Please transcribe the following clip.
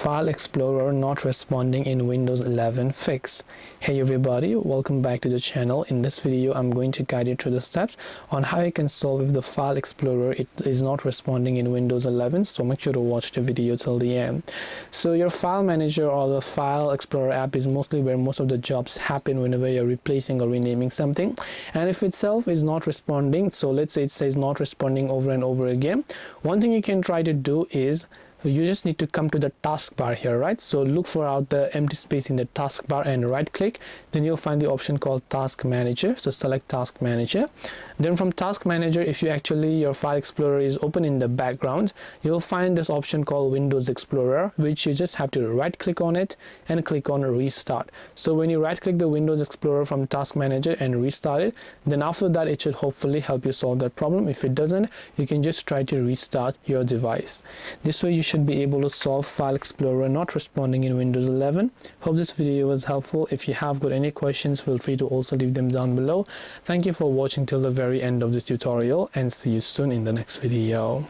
File Explorer not responding in Windows 11 fix. Hey everybody, welcome back to the channel. In this video I'm going to guide you through the steps on how you can solve if the File Explorer is not responding in Windows 11, so make sure to watch the video till the end. So your file manager or the File Explorer app is mostly where most of the jobs happen whenever you're replacing or renaming something, and if itself is not responding, so let's say it says not responding over and over again, one thing you can try to do is you just need to come to the taskbar here, right? So look for out the empty space in the taskbar and right click, then you'll find the option called Task Manager. So select Task Manager. Then from Task Manager, if you your File Explorer is open in the background, you'll find this option called Windows Explorer, which you just have to right click on it and click on Restart. So when you right click the Windows Explorer from Task Manager and restart it, then after that it should hopefully help you solve that problem. If it doesn't, you can just try to restart your device. This way you should be able to solve File Explorer not responding in Windows 11. Hope this video was helpful. If you have got any questions, feel free to also leave them down below. Thank you for watching till the very end of this tutorial, and see you soon in the next video.